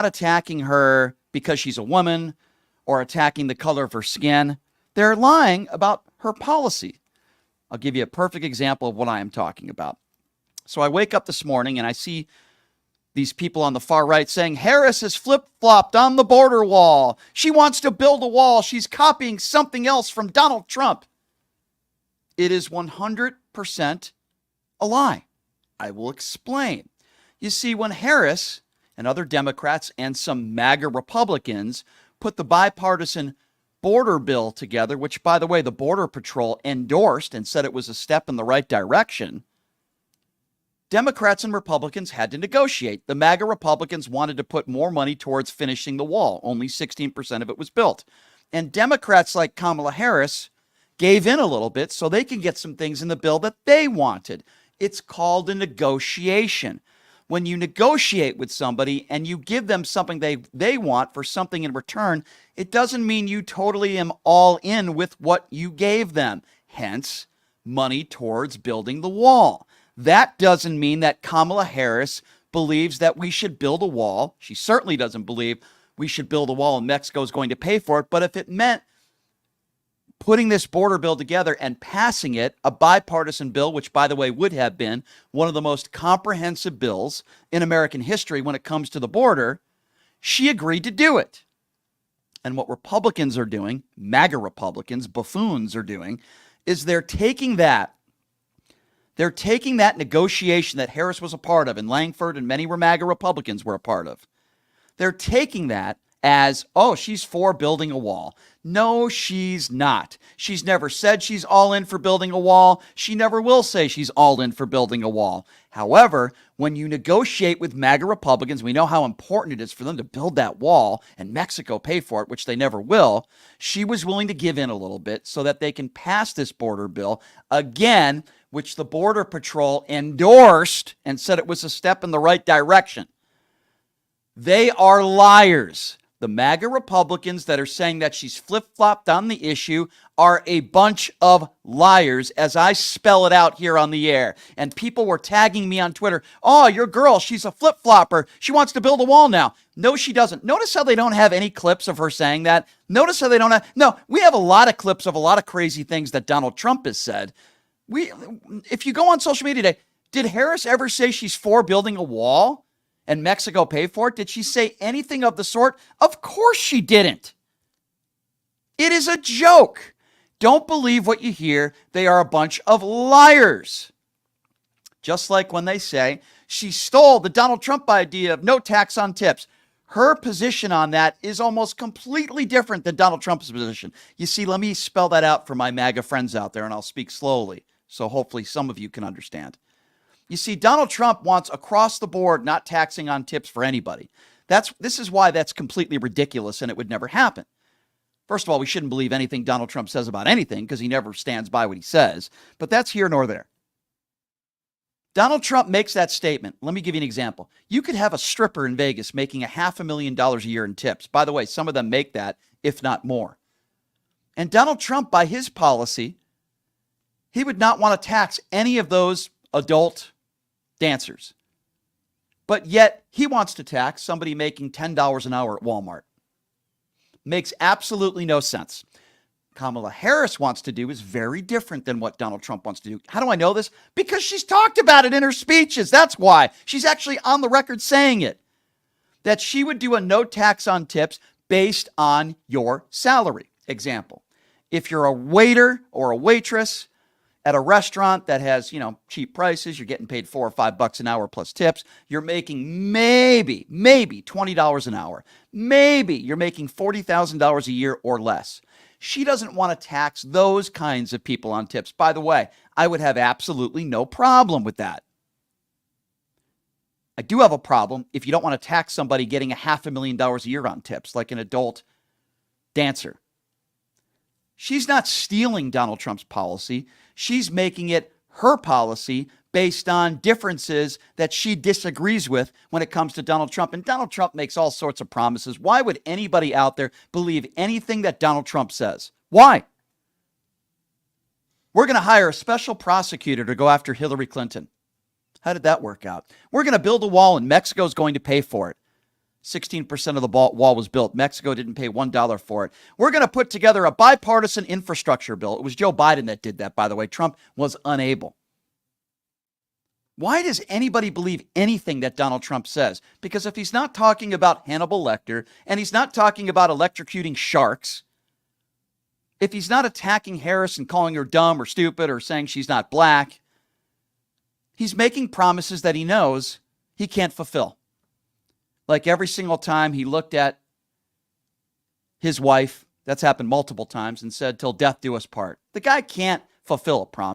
attacking her because she's a woman or attacking the color of her skin. They're lying about her policy. I'll give you a perfect example of what I am talking about. So I wake up this morning and I see these people on the far right saying Harris has flip-flopped on the border wall. She wants to build a wall. She's copying something else from Donald Trump. It is 100% a lie. I will explain. You see, when Harris and other Democrats and some MAGA Republicans put the bipartisan border bill together, which, by the way, the Border Patrol endorsed and said it was a step in the right direction, Democrats and Republicans had to negotiate. The MAGA Republicans wanted to put more money towards finishing the wall. Only 16% of it was built. And Democrats like Kamala Harris gave in a little bit so they can get some things in the bill that they wanted. It's called a negotiation. When you negotiate with somebody and you give them something they want for something in return, it doesn't mean you totally am all in with what you gave them. Hence, money towards building the wall. That doesn't mean that Kamala Harris believes that we should build a wall. She certainly doesn't believe we should build a wall and Mexico is going to pay for it. But if it meant putting this border bill together and passing it, a bipartisan bill, which, by the way, would have been one of the most comprehensive bills in American history when it comes to the border, she agreed to do it. And what Republicans are doing, MAGA Republicans, buffoons are doing, is they're taking that negotiation that Harris was a part of, and Langford and many MAGA Republicans were a part of. They're taking that as, oh, she's for building a wall. No, she's not. She's never said she's all in for building a wall. She never will say she's all in for building a wall. However, when you negotiate with MAGA Republicans, we know how important it is for them to build that wall and Mexico pay for it, which they never will. She was willing to give in a little bit so that they can pass this border bill, again, which the Border Patrol endorsed and said it was a step in the right direction. They are liars. The MAGA Republicans that are saying that she's flip-flopped on the issue are a bunch of liars, as I spell it out here on the air. And people were tagging me on Twitter. Oh, your girl, she's a flip-flopper. She wants to build a wall now. No, she doesn't. Notice how they don't have any clips of her saying that. Notice how they don't have. No, we have a lot of clips of a lot of crazy things that Donald Trump has said. If you go on social media today, did Harris ever say she's for building a wall and Mexico pay for it? Did she say anything of the sort? Of course she didn't. It is a joke. Don't believe what you hear. They are a bunch of liars. Just like when they say she stole the Donald Trump idea of no tax on tips. Her position on that is almost completely different than Donald Trump's position. You see, let me spell that out for my MAGA friends out there, and I'll speak slowly, so hopefully some of you can understand. You see, Donald Trump wants across the board not taxing on tips for anybody. This is why that's completely ridiculous and it would never happen. First of all, we shouldn't believe anything Donald Trump says about anything because he never stands by what he says. But that's here nor there. Donald Trump makes that statement. Let me give you an example. You could have a stripper in Vegas making $500,000 a year in tips. By the way, some of them make that, if not more. And Donald Trump, by his policy, he would not want to tax any of those adult dancers. But yet he wants to tax somebody making $10 an hour at Walmart. Makes absolutely no sense. Kamala Harris wants to do is very different than what Donald Trump wants to do. How do I know this? Because she's talked about it in her speeches. That's why. She's actually on the record saying it. That she would do a no tax on tips based on your salary. Example. If you're a waiter or a waitress at a restaurant that has, cheap prices, you're getting paid $4 or $5 an hour plus tips, you're making maybe $20 an hour. Maybe you're making $40,000 a year or less. She doesn't want to tax those kinds of people on tips. By the way, I would have absolutely no problem with that. I do have a problem if you don't want to tax somebody getting $500,000 a year on tips, like an adult dancer. She's not stealing Donald Trump's policy. She's making it her policy based on differences that she disagrees with when it comes to Donald Trump. And Donald Trump makes all sorts of promises. Why would anybody out there believe anything that Donald Trump says? Why? We're going to hire a special prosecutor to go after Hillary Clinton. How did that work out? We're going to build a wall and Mexico's going to pay for it. 16% of the wall was built. Mexico didn't pay $1 for it. We're going to put together a bipartisan infrastructure bill. It was Joe Biden that did that, by the way. Trump was unable. Why does anybody believe anything that Donald Trump says? Because if he's not talking about Hannibal Lecter and he's not talking about electrocuting sharks, if he's not attacking Harris and calling her dumb or stupid or saying she's not black, he's making promises that he knows he can't fulfill. Like every single time he looked at his wife, that's happened multiple times, and said, "Till death do us part." The guy can't fulfill a promise.